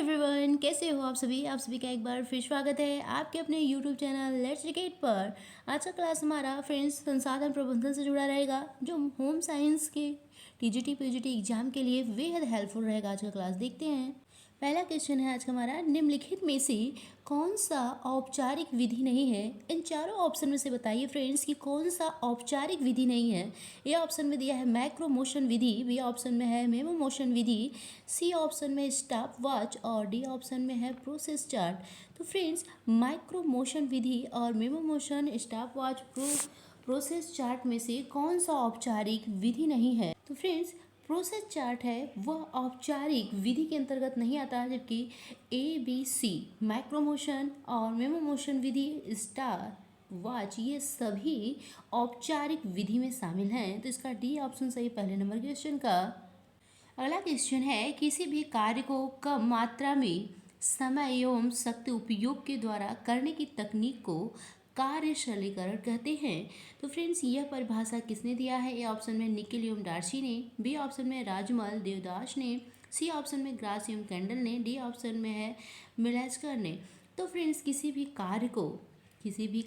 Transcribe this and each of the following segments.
Everyone, कैसे हो आप सभी का एक बार फिर स्वागत है आपके अपने यूट्यूब चैनल लेट्स क्रिकेट पर। आज का क्लास हमारा फ्रेंड्स संसाधन प्रबंधन से जुड़ा रहेगा, जो होम साइंस के टीजीटी पीजीटी एग्जाम के लिए बेहद हेल्पफुल रहेगा। आज का क्लास देखते हैं। पहला क्वेश्चन है आज का हमारा, निम्नलिखित में से कौन सा औपचारिक विधि नहीं है? इन चारों ऑप्शन में से बताइए फ्रेंड्स कि कौन सा औपचारिक विधि नहीं है। ए ऑप्शन में दिया है मैक्रो मोशन विधि, बी ऑप्शन में है मेमो मोशन विधि, सी ऑप्शन में स्टॉप वॉच और डी ऑप्शन में है प्रोसेस चार्ट। तो फ्रेंड्स, माइक्रो मोशन विधि और memo motion, stop watch, process chart में से कौन सा औपचारिक विधि नहीं है? तो फ्रेंड्स, प्रोसेस चार्ट है वह औपचारिक विधि के अंतर्गत नहीं आता, जबकि A B C micro motion और मेमो मोशन विधि, स्टार वॉच, ये सभी औपचारिक विधि में शामिल हैं। तो इसका डी ऑप्शन सही पहले नंबर क्वेश्चन का। अगला क्वेश्चन है, किसी भी कार्य को कम मात्रा में समय एवं शक्ति उपयोग के द्वारा करने की तकनीक को कार्य सरलीकरण कहते हैं। तो फ्रेंड्स, यह परिभाषा किसने दिया है? ए ऑप्शन में निकिल एवं डार्सी ने, बी ऑप्शन में राजमल देवदास ने, सी ऑप्शन में ग्रास एवं कैंडल ने, डी ऑप्शन में है मिलास्कर ने। तो फ्रेंड्स, किसी भी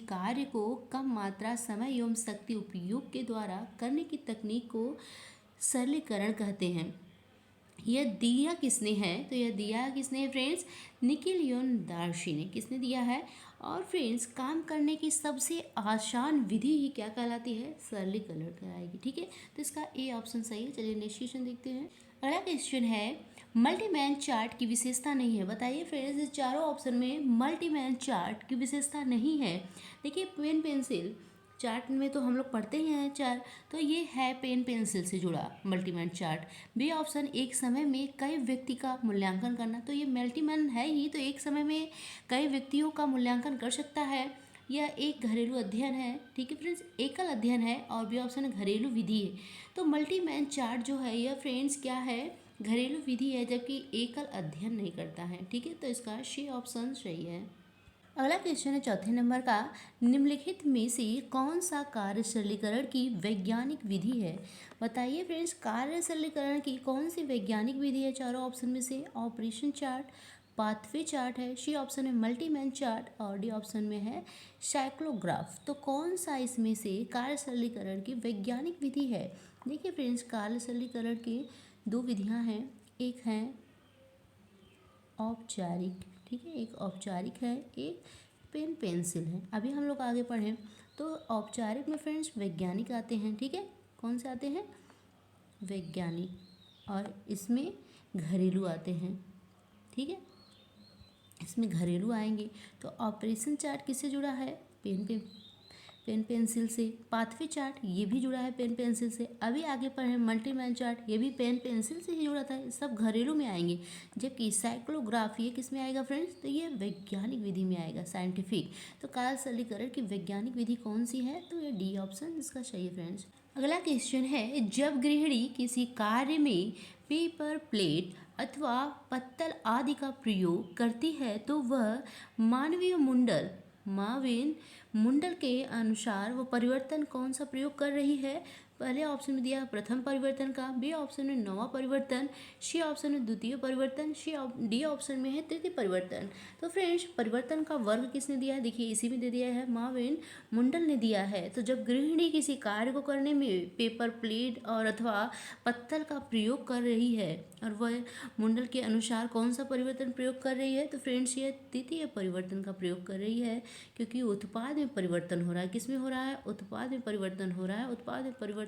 कार्य को कम मात्रा समय एवं शक्ति उपयोग के द्वारा करने की तकनीक को सरलीकरण कहते हैं। यह दिया किसने है? तो यह दिया किसने है फ्रेंड्स? निकिल एवं डार्सी ने। किसने दिया है? और फ्रेंड्स, काम करने की सबसे आसान विधि ही क्या कहलाती है? सरलीकरण कहलाएगी। ठीक है, तो इसका ए ऑप्शन सही है। चलिए नेक्स्ट क्वेश्चन देखते हैं। अगला क्वेश्चन है, मल्टीमैन चार्ट की विशेषता नहीं है। बताइए फ्रेंड्स, इस चारों ऑप्शन में मल्टीमैन चार्ट की विशेषता नहीं है। देखिए, पेन पेंसिल चार्ट में तो हम लोग पढ़ते ही हैं चार, तो ये है पेन पेंसिल से जुड़ा मल्टीमैन चार्ट। बी ऑप्शन, एक समय में कई व्यक्ति का मूल्यांकन करना, तो ये मल्टीमैन है ही, तो एक समय में कई व्यक्तियों का मूल्यांकन कर सकता है। यह एक घरेलू अध्ययन है। ठीक है फ्रेंड्स, एकल अध्ययन है। और बी ऑप्शन घरेलू विधि है। तो मल्टीमैन चार्ट जो है यह फ्रेंड्स क्या है? घरेलू विधि है, जबकि एकल अध्ययन नहीं करता है। ठीक है, तो इसका सी ऑप्शन सही है। अगला क्वेश्चन है चौथे नंबर का, निम्नलिखित में से कौन सा कार्य सरलीकरण की वैज्ञानिक विधि है? बताइए फ्रेंड्स, कार्य सरलीकरण की कौन सी वैज्ञानिक विधि है? चारों ऑप्शन में से ऑपरेशन चार्ट, पाथवे चार्ट है, सी ऑप्शन में मल्टीमैन चार्ट और डी ऑप्शन में है साइक्लोग्राफ। तो कौन सा इसमें से कार्य सरलीकरण की वैज्ञानिक विधि है? देखिए फ्रेंड्स, कार्य सरलीकरण की दो विधियां हैं। एक है औपचारिक, ठीक है, एक औपचारिक है, एक पेन पेंसिल है। अभी हम लोग आगे पढ़ें तो औपचारिक में फ्रेंड्स वैज्ञानिक आते हैं। ठीक है, कौन से आते हैं? वैज्ञानिक। और इसमें घरेलू आते हैं। ठीक है, इसमें घरेलू आएंगे। तो ऑपरेशन चार्ट किससे जुड़ा है? पेन पेंसिल से। पाथवे चार्ट ये भी जुड़ा है पेन पेंसिल से। अभी आगे पढ़े मल्टीमैन चार्ट, ये भी पेन पेंसिल से ही जुड़ा था। सब घरेलू में आएंगे। जबकि साइक्लोग्राफ ये किस में आएगा फ्रेंड्स? तो ये वैज्ञानिक विधि में आएगा, साइंटिफिक। तो कार्य सरलीकरण की वैज्ञानिक विधि कौन सी है? तो ये डी ऑप्शन इसका सही है फ्रेंड्स। अगला क्वेश्चन है, जब गृहिणी किसी कार्य में पेपर प्लेट अथवा पत्तल आदि का प्रयोग करती है तो वह मानवीय मुंडल के अनुसार वो परिवर्तन कौन सा प्रयोग कर रही है? पहले ऑप्शन में दिया प्रथम परिवर्तन का, बी ऑप्शन में नवा परिवर्तन, सी ऑप्शन में द्वितीय परिवर्तन, डी ऑप्शन में है तृतीय परिवर्तन। तो फ्रेंड्स, परिवर्तन का वर्ग किसने दिया है? देखिए इसी में दे दिया है, मार्विन मुंडल ने दिया है। तो जब गृहिणी किसी कार्य को करने में पेपर प्लेट और अथवा पत्तल का प्रयोग कर रही है और वह मुंडल के अनुसार कौन सा परिवर्तन प्रयोग कर रही है? तो फ्रेंड्स, ये तृतीय परिवर्तन का प्रयोग कर रही है, क्योंकि उत्पाद में परिवर्तन हो रहा है। किस में हो रहा है? उत्पाद में परिवर्तन हो रहा है। उत्पाद में परिवर्तन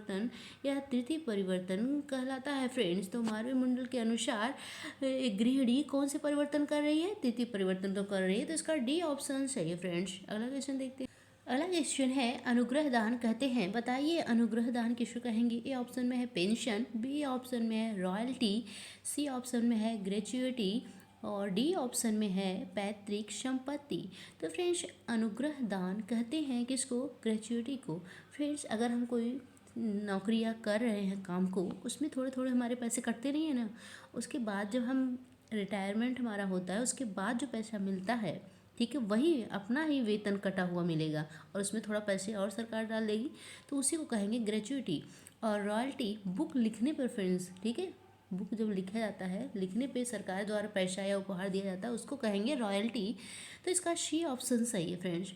यह तृतीय परिवर्तन कहलाता है फ्रेंड्स। तो मानवीय मुंडल के अनुसार गृहिणी कौन से परिवर्तन कर रही है? तृतीय परिवर्तन तो कर रही है। तो इसका डी ऑप्शन सही है फ्रेंड्स। अगला क्वेश्चन देखते हैं। अगला क्वेश्चन है, अनुग्रह दान कहते हैं। बताइए अनुग्रह दान किसको कहेंगे? ए ऑप्शन में है पेंशन, बी ऑप्शन में है रॉयल्टी, सी ऑप्शन में है ग्रेच्युइटी और डी ऑप्शन में है पैतृक संपत्ति। तो फ्रेंड्स, अनुग्रह दान कहते हैं किसको? ग्रेच्युइटी को। फ्रेंड्स, अगर हम कोई नौकरियां कर रहे हैं काम को, उसमें थोड़े थोड़े हमारे पैसे कटते नहीं है ना, उसके बाद जब हम रिटायरमेंट हमारा होता है उसके बाद जो पैसा मिलता है, ठीक है, वही अपना ही वेतन कटा हुआ मिलेगा और उसमें थोड़ा पैसे और सरकार डाल देगी, तो उसी को कहेंगे ग्रेच्युइटी। और रॉयल्टी बुक लिखने पर फ्रेंड्स, ठीक है, बुक जब लिखा जाता है, लिखने पे सरकार द्वारा पैसा या उपहार दिया जाता है, उसको कहेंगे रॉयल्टी। तो इसका सी ऑप्शन सही है फ्रेंड्स।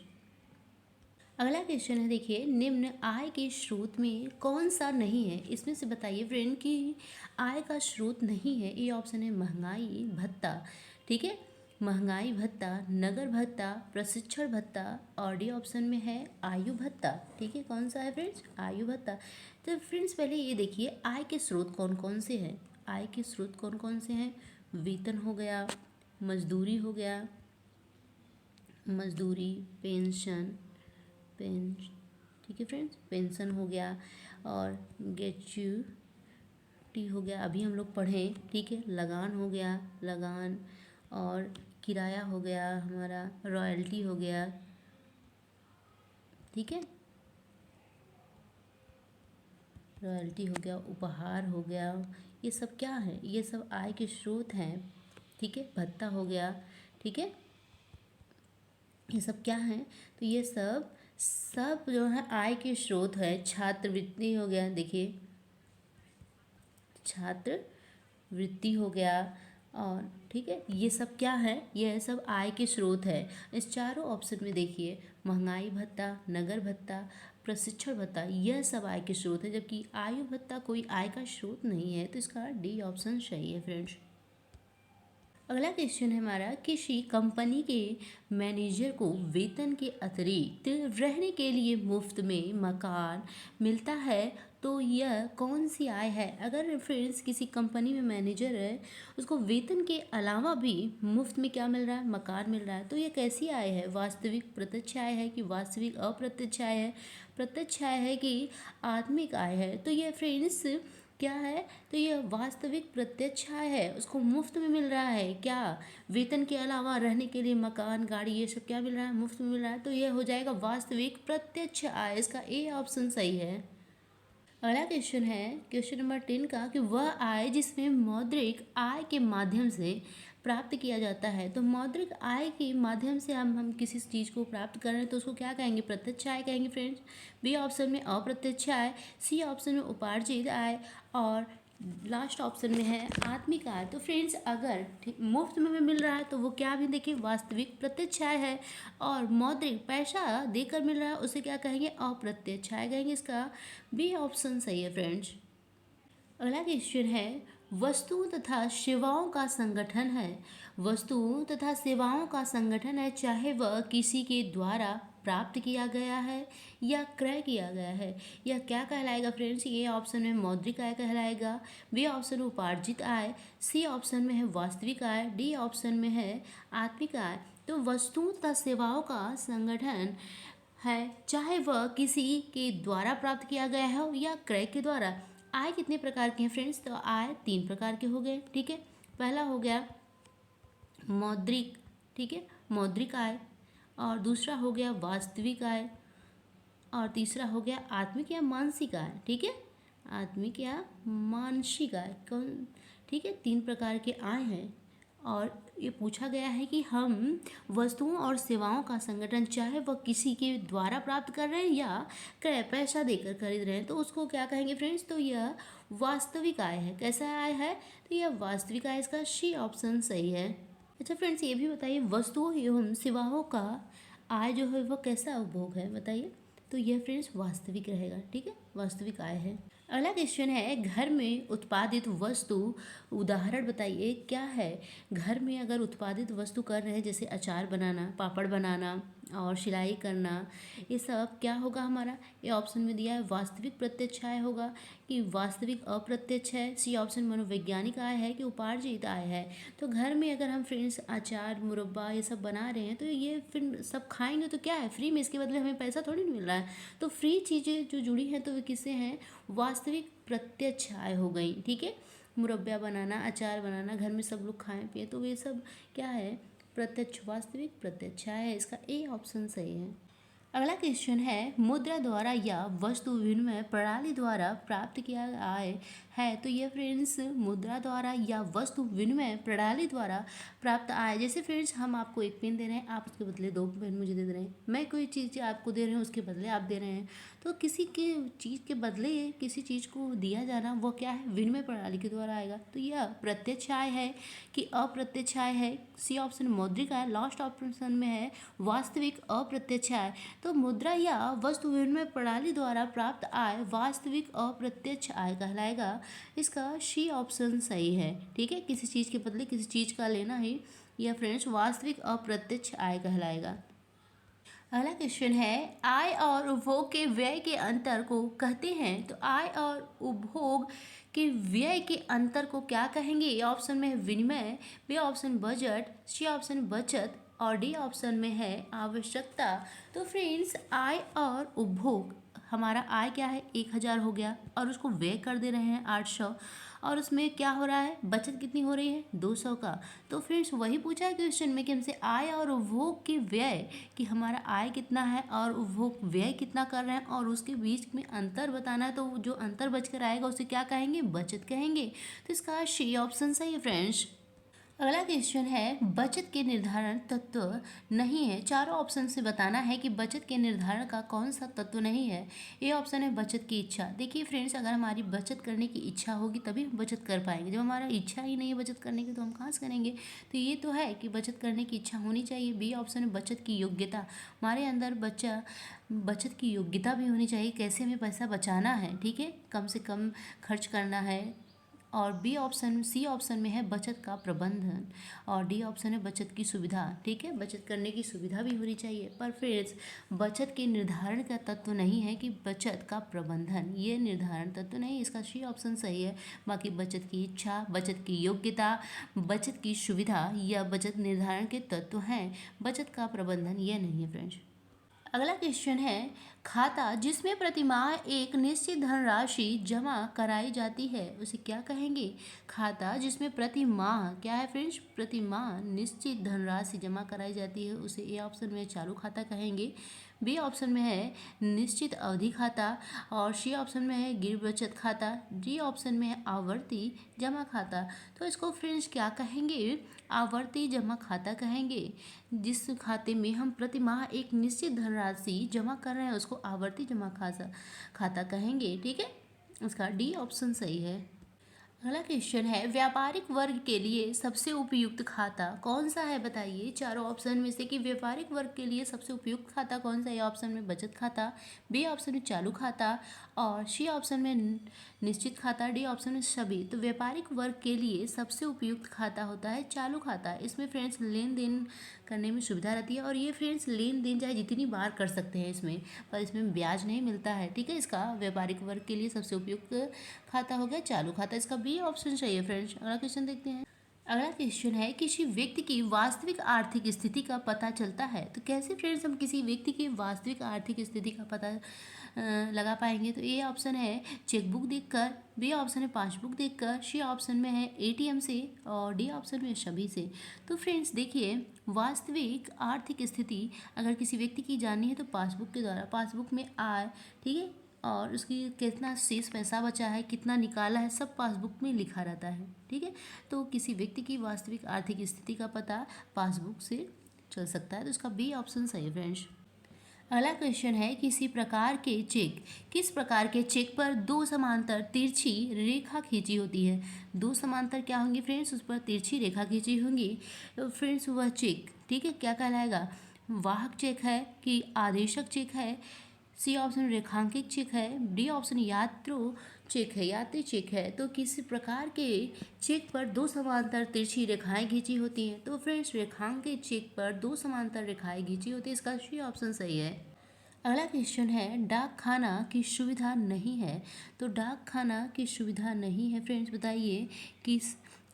अगला क्वेश्चन है, देखिए निम्न आय के स्रोत में कौन सा नहीं है, इसमें से बताइए फ्रेंड कि आय का स्रोत नहीं है। ए ऑप्शन है महंगाई भत्ता, ठीक है, महंगाई भत्ता, नगर भत्ता, प्रशिक्षण भत्ता, और डी ऑप्शन में है आयु भत्ता, ठीक है। कौन सा है फ्रेंड्स? आयु भत्ता। तो फ्रेंड्स पहले ये देखिए आय के स्रोत कौन कौन से हैं। आय के स्रोत कौन कौन से हैं? वेतन हो गया, मजदूरी हो गया, मजदूरी, पेंशन, ठीक है फ्रेंड्स, पेंशन हो गया, और ग्रेच्युटी हो गया, अभी हम लोग पढ़ें, ठीक है, लगान हो गया, लगान, और किराया हो गया हमारा, रॉयल्टी हो गया, ठीक है, रॉयल्टी हो गया, उपहार हो गया, ये सब क्या है? ये सब आय के स्रोत हैं, ठीक है, भत्ता हो गया, ठीक है, ये सब क्या है? तो ये सब जो है आय के स्रोत है। छात्रवृत्ति हो गया, देखिए छात्रवृत्ति हो गया, और ठीक है, ये सब क्या है? ये सब आय के स्रोत है। इस चारों ऑप्शन में देखिए महंगाई भत्ता, नगर भत्ता, प्रशिक्षण भत्ता, यह सब आय के स्रोत है, जबकि आयु भत्ता कोई आय का स्रोत नहीं है। तो इसका डी ऑप्शन सही है फ्रेंड्स। अगला क्वेश्चन है हमारा, किसी कंपनी के मैनेजर को वेतन के अतिरिक्त रहने के लिए मुफ्त में मकान मिलता है, तो यह कौन सी आय है? अगर फ्रेंड्स किसी कंपनी में मैनेजर है, उसको वेतन के अलावा भी मुफ्त में क्या मिल रहा है? मकान मिल रहा है, तो यह कैसी आय है? वास्तविक प्रत्यक्ष आय है कि वास्तविक अप्रत्यक्ष आय है? प्रत्यक्ष आय है कि आत्मिक आय है? तो यह फ्रेंड्स क्या है? तो ये वास्तविक प्रत्यक्ष आय है, उसको मुफ्त में मिल रहा है। क्या? वेतन के अलावा रहने के लिए मकान, गाड़ी, ये सब क्या मिल रहा है? मुफ्त में मिल रहा है। तो ये हो जाएगा वास्तविक प्रत्यक्ष आय। इसका ए ऑप्शन सही है। अगला क्वेश्चन है क्वेश्चन नंबर 10 का, कि वह आय जिसमें मौद्रिक आय के माध्यम से प्राप्त किया जाता है। तो मौद्रिक आय के माध्यम से हम किसी चीज़ को प्राप्त कर रहे हैं, तो उसको क्या कहेंगे? प्रत्यक्ष आय कहेंगे फ्रेंड्स। बी ऑप्शन में अप्रत्यक्ष आय, सी ऑप्शन में उपार्जित आय, और लास्ट ऑप्शन में है आत्मिक आय। तो फ्रेंड्स अगर मुफ्त में भी मिल रहा है तो वो क्या भी देखिए वास्तविक प्रत्यक्ष आय है, और मौद्रिक पैसा देकर मिल रहा है उसे क्या कहेंगे? अप्रत्यक्ष आय कहेंगे। इसका बी ऑप्शन सही है फ्रेंड्स। अगला क्वेश्चन है, वस्तुओं तथा सेवाओं का संगठन है। वस्तुओं तथा सेवाओं का संगठन है, चाहे वह किसी के द्वारा प्राप्त किया गया है या क्रय किया गया है। यह क्या कहलाएगा फ्रेंड्स? ए ऑप्शन में मौद्रिक आय कहलाएगा, बी ऑप्शन में उपार्जित आय, सी ऑप्शन में है वास्तविक आय, डी ऑप्शन में है आत्मिक आय। तो वस्तुओं तथा सेवाओं का संगठन है, चाहे वह किसी के द्वारा प्राप्त किया गया हो या क्रय के द्वारा। आय कितने प्रकार के हैं फ्रेंड्स? तो आय 3 प्रकार के हो गए, ठीक है। पहला हो गया मौद्रिक, ठीक है, मौद्रिक आय, और दूसरा हो गया वास्तविक आय, और तीसरा हो गया आत्मिक या मानसिक आय, ठीक है, आत्मिक या मानसिक आय कौन, ठीक है। 3 प्रकार के आय हैं, और ये पूछा गया है कि हम वस्तुओं और सेवाओं का संगठन, चाहे वह किसी के द्वारा प्राप्त कर रहे हैं या क्रय पैसा देकर खरीद रहे हैं, तो उसको क्या कहेंगे फ्रेंड्स? तो यह वास्तविक आय है। कैसा आय है? तो यह वास्तविक आय। इसका सी ऑप्शन सही है। अच्छा फ्रेंड्स, ये भी बताइए वस्तुओं एवं सेवाओं का आय जो है वह कैसा उपभोग है, बताइए। तो यह फ्रेंड्स वास्तविक रहेगा, ठीक है, वास्तविक आय है। अगला क्वेश्चन है, घर में उत्पादित वस्तु उदाहरण बताइए क्या है। घर में अगर उत्पादित वस्तु कर रहे हैं, जैसे अचार बनाना, पापड़ बनाना और सिलाई करना, ये सब क्या होगा हमारा? ये ऑप्शन में दिया है वास्तविक प्रत्यक्ष आय होगा कि वास्तविक अप्रत्यक्ष है, सी ऑप्शन मनोवैज्ञानिक आय है कि उपार्जित आय है। तो घर में अगर हम फ्रेंड्स अचार, मुरब्बा ये सब बना रहे हैं, तो ये फिर सब खाएंगे तो क्या है? फ्री में, इसके बदले हमें पैसा थोड़ी नहीं मिल रहा है। तो फ्री चीज़ें जो जुड़ी हैं तो वे किससे हैं? वास्तविक प्रत्यक्ष आय हो गई, ठीक है। मुरब्बा बनाना, अचार बनाना, घर में सब लोग खाएं पिए, तो ये सब क्या है? प्रत्यक्ष, वास्तविक प्रत्यक्ष आय है। इसका ए ऑप्शन सही है। अगला क्वेश्चन है, मुद्रा द्वारा या वस्तु विनिमय प्रणाली द्वारा प्राप्त किया आय है तो यह फ्रेंड्स मुद्रा द्वारा या वस्तु विनिमय प्रणाली द्वारा प्राप्त आय। जैसे फ्रेंड्स हम आपको एक पेन दे रहे हैं, आप उसके बदले 2 पेन मुझे दे रहे हैं, मैं कोई चीज़ आपको दे रहे हैं उसके बदले आप दे रहे हैं, तो किसी के चीज़ के बदले किसी चीज़ को दिया जाना वो क्या है, विनिमय प्रणाली के द्वारा आएगा। तो यह प्रत्यक्ष आय है कि अप्रत्यक्ष आय है। सी ऑप्शन मौद्रिक आय, लास्ट ऑप्शन में है वास्तविक अप्रत्यक्ष आय। तो मुद्रा या वस्तु विनिमय प्रणाली द्वारा प्राप्त आय वास्तविक अप्रत्यक्ष आय कहलाएगा। इसका सी ऑप्शन सही है। ठीक है, किसी चीज़ के बदले किसी चीज़ का लेना ही यह फ्रेंड्स वास्तविक अप्रत्यक्ष आय कहलाएगा। अगला क्वेश्चन है आय और उपभोग के व्यय के अंतर को कहते हैं। तो आय और उपभोग के व्यय के अंतर को क्या कहेंगे? ए ऑप्शन में है विनिमय, बी ऑप्शन बजट, सी ऑप्शन बचत और डी ऑप्शन में है आवश्यकता। तो फ्रेंड्स आय और उपभोग, हमारा आय क्या है 1000 हो गया और उसको व्यय कर दे रहे हैं 800, और उसमें क्या हो रहा है, बचत कितनी हो रही है 200 का। तो फ्रेंड्स वही पूछा है क्वेश्चन में कि हमसे आय और उपभोग के व्यय, कि हमारा आय कितना है और उपभोग व्यय कितना कर रहे हैं और उसके बीच में अंतर बताना है। तो जो अंतर बचकर आएगा उसे क्या कहेंगे, बचत कहेंगे। तो इसका सी ऑप्शन सही है फ्रेंड्स। अगला क्वेश्चन है बचत के निर्धारण तत्व नहीं है। चारों ऑप्शन से बताना है कि बचत के निर्धारण का कौन सा तत्व नहीं है। ए ऑप्शन है बचत की इच्छा। देखिए फ्रेंड्स, अगर हमारी बचत करने की इच्छा होगी तभी हम बचत कर पाएंगे। जब हमारा इच्छा ही नहीं है बचत करने की तो हम कहाँ से करेंगे। तो ये तो है कि बचत करने की इच्छा होनी चाहिए। बी ऑप्शन है बचत की योग्यता। हमारे अंदर बचत की योग्यता भी होनी चाहिए, कैसे हमें पैसा बचाना है, ठीक है, कम से कम खर्च करना है। और सी ऑप्शन में है बचत का प्रबंधन और डी ऑप्शन है बचत की सुविधा। ठीक है, बचत करने की सुविधा भी होनी चाहिए। पर फ्रेंड्स बचत के निर्धारण का तत्व नहीं है कि बचत का प्रबंधन, ये निर्धारण तत्व नहीं, इसका सी ऑप्शन सही है। बाकी बचत की इच्छा, बचत की योग्यता, बचत की सुविधा या बचत निर्धारण के तत्व हैं, बचत का प्रबंधन ये नहीं है फ्रेंड्स। अगला क्वेश्चन है खाता जिसमें प्रतिमाह एक निश्चित धनराशि जमा कराई जाती है उसे क्या कहेंगे। खाता जिसमें प्रतिमाह क्या है फ्रेंड्स, प्रतिमाह निश्चित धनराशि जमा कराई जाती है उसे ए ऑप्शन में चालू खाता कहेंगे, बी ऑप्शन में है निश्चित अवधि खाता और सी ऑप्शन में है गिर बचत खाता, डी ऑप्शन में है आवर्ती जमा खाता। तो इसको फ्रेंड्स क्या कहेंगे, आवर्ती जमा खाता कहेंगे। जिस खाते में हम प्रति माह एक निश्चित धनराशि जमा कर रहे हैं उसको आवर्ती जमा खाता कहेंगे। ठीक है, उसका डी ऑप्शन सही है। अगला क्वेश्चन है व्यापारिक वर्ग के लिए सबसे उपयुक्त खाता कौन सा है, बताइए चारों ऑप्शन में से कि व्यापारिक वर्ग के लिए सबसे उपयुक्त खाता कौन सा है। ऑप्शन में बचत खाता, बी ऑप्शन में चालू खाता और सी ऑप्शन में निश्चित खाता, डी ऑप्शन में सभी। तो व्यापारिक वर्ग के लिए सबसे उपयुक्त खाता होता है चालू खाता। इसमें फ्रेंड्स लेन देन करने में सुविधा रहती है और ये फ्रेंड्स लेन देन चाहे जितनी बार कर सकते हैं इसमें, पर इसमें ब्याज नहीं मिलता है। ठीक है, इसका व्यापारिक वर्ग के लिए सबसे उपयुक्त खाता हो गया चालू खाता, इसका बी ऑप्शन चाहिए फ्रेंड्स। अगला क्वेश्चन देखते हैं। अगला क्वेश्चन है किसी व्यक्ति की वास्तविक आर्थिक स्थिति का पता चलता है। तो कैसे फ्रेंड्स हम किसी व्यक्ति की वास्तविक आर्थिक स्थिति का पता लगा पाएंगे। तो ए ऑप्शन है चेकबुक देखकर, बी ऑप्शन है पासबुक देखकर, सी ऑप्शन में है एटीएम से और डी ऑप्शन में सभी से। तो फ्रेंड्स देखिए वास्तविक आर्थिक स्थिति अगर किसी व्यक्ति की जाननी है तो पासबुक के द्वारा, पासबुक में आय, ठीक है, और उसकी कितना शेष पैसा बचा है, कितना निकाला है, सब पासबुक में लिखा रहता है। ठीक है, तो किसी व्यक्ति की वास्तविक आर्थिक स्थिति का पता पासबुक से चल सकता है। तो उसका बी ऑप्शन सही है फ्रेंड्स। अगला क्वेश्चन है किस प्रकार के चेक पर दो समांतर तिरछी रेखा खींची होती है। दो समांतर क्या होंगी फ्रेंड्स, उस पर तिरछी रेखा खींची होंगी। तो फ्रेंड्स वह चेक, ठीक है, क्या कहलाएगा, वाहक चेक है कि आदेशक चेक है, सी ऑप्शन रेखांकित चेक है, डी ऑप्शन यात्री चेक है। तो किसी प्रकार के चेक पर दो समांतर तिरछी रेखाएं खींची होती हैं। तो फ्रेंड्स रेखांकित चेक पर दो समांतर रेखाएं खींची होती है, इसका सी ऑप्शन सही है। अगला क्वेश्चन है डाक खाना की सुविधा नहीं है। तो डाक खाना की सुविधा नहीं है फ्रेंड्स, बताइए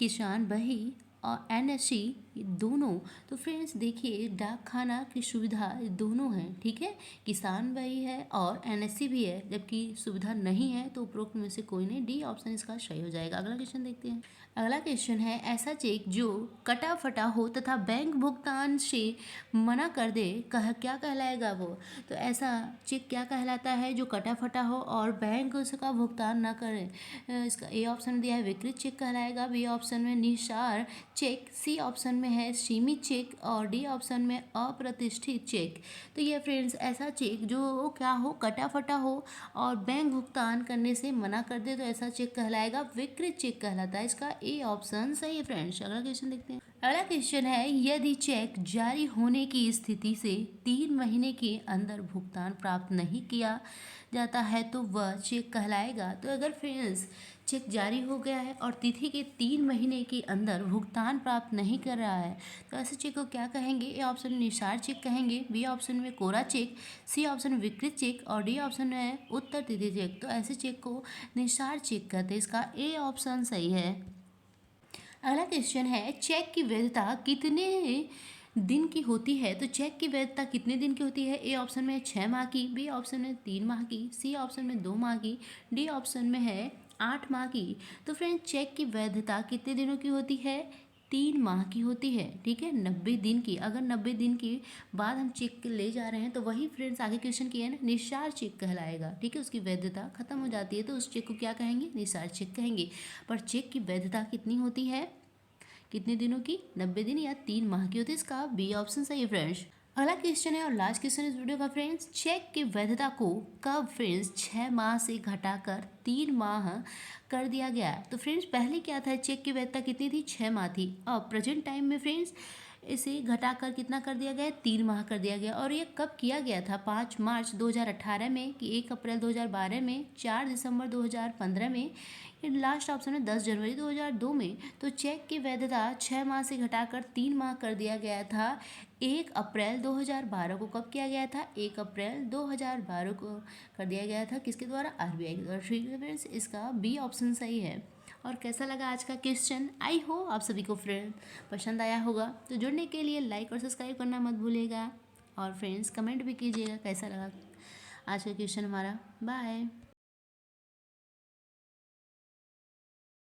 किसान बही और एनएससी दोनों। तो फ्रेंड्स देखिए, डाक खाना की सुविधा दोनों है, ठीक है, किसान भाई है और एनएससी भी है, जबकि सुविधा नहीं है तो उपरोक्त में से कोई नहीं, डी ऑप्शन इसका सही हो जाएगा। अगला क्वेश्चन देखते हैं। अगला क्वेश्चन है, ऐसा चेक जो कटा फटा हो तथा बैंक भुगतान से मना कर दे क्या कहलाएगा वो। तो ऐसा चेक क्या कहलाता है जो कटा फटा हो और बैंक उसका भुगतान ना करे। इसका ए ऑप्शन में दिया है विकृत चेक कहलाएगा, बी ऑप्शन में निसार चेक, सी ऑप्शन में है सीमित चेक और डी ऑप्शन में अप्रतिष्ठित चेक। तो ये फ्रेंड्स ऐसा चेक जो क्या हो, कटा फटा हो और बैंक भुगतान करने से मना कर दे तो ऐसा चेक कहलाएगा विकृत चेक कहलाता है। इसका ए ऑप्शन सही है फ्रेंड्स। अगला क्वेश्चन देखते हैं। अगला क्वेश्चन है, यदि चेक जारी होने की स्थिति से 3 महीने के अंदर भुगतान प्राप्त नहीं किया जाता है तो वह चेक कहलाएगा। तो अगर फ्रेंड्स चेक जारी हो गया है और तिथि के 3 महीने के अंदर भुगतान प्राप्त नहीं कर रहा है तो ऐसे चेक को क्या कहेंगे। ए ऑप्शन में निसार चेक कहेंगे, बी ऑप्शन में कोरा चेक, सी ऑप्शन में विकृत चेक और डी ऑप्शन में है उत्तर तिथि चेक। तो ऐसे चेक को निसार चेक कहते हैं। इसका ए ऑप्शन सही है। अगला क्वेश्चन है, चेक की वैधता कितने दिन की होती है। तो चेक की वैधता कितने दिन की होती है। ए ऑप्शन में 6 माह की, बी ऑप्शन में 3 माह की, सी ऑप्शन में 2 माह की, डी ऑप्शन में है 8 माह की। तो फ्रेंड चेक की वैधता कितने दिनों की होती है, 3 माह की होती है, ठीक है, 90 दिन की। अगर 90 दिन के बाद हम चेक ले जा रहे हैं तो वही फ्रेंड्स आगे क्वेश्चन किया है ना, निसार चेक कहलाएगा, ठीक है, उसकी वैधता खत्म हो जाती है तो उस चेक को क्या कहेंगे, निसार चेक कहेंगे। पर चेक की वैधता कितनी होती है, कितने दिनों की, 90 दिन या 3 माह की होती है। इसका बी ऑप्शन सही है फ्रेंड्स। अगला क्वेश्चन है और लास्ट क्वेश्चन इस वीडियो का फ्रेंड्स, चेक की वैधता को कब फ्रेंड्स 6 माह से घटाकर 3 माह कर दिया गया। तो फ्रेंड्स पहले क्या था, चेक की वैधता कितनी थी, 6 माह थी। अब प्रेजेंट टाइम में फ्रेंड्स इसे घटाकर कितना कर दिया गया, 3 माह कर दिया गया। और ये कब किया गया था, 5 मार्च 2018 में, कि 1 अप्रैल 2012 में, 4 दिसंबर 2015 में, लास्ट ऑप्शन है 10 जनवरी 2002 में। तो चेक की वैधता 6 माह से घटाकर 3 माह कर दिया गया था 1 अप्रैल 2012 को। कब किया गया था, 1 अप्रैल 2012 को कर दिया गया था, किसके द्वारा, आरबीआई के द्वारा। ठीक है फ्रेंड्स, इसका बी ऑप्शन सही है। और कैसा लगा आज का क्वेश्चन, आई हो आप सभी को फ्रेंड पसंद आया होगा। तो जुड़ने के लिए लाइक और सब्सक्राइब करना मत भूलिएगा और फ्रेंड्स कमेंट भी कीजिएगा कैसा लगा आज का क्वेश्चन हमारा। बाय।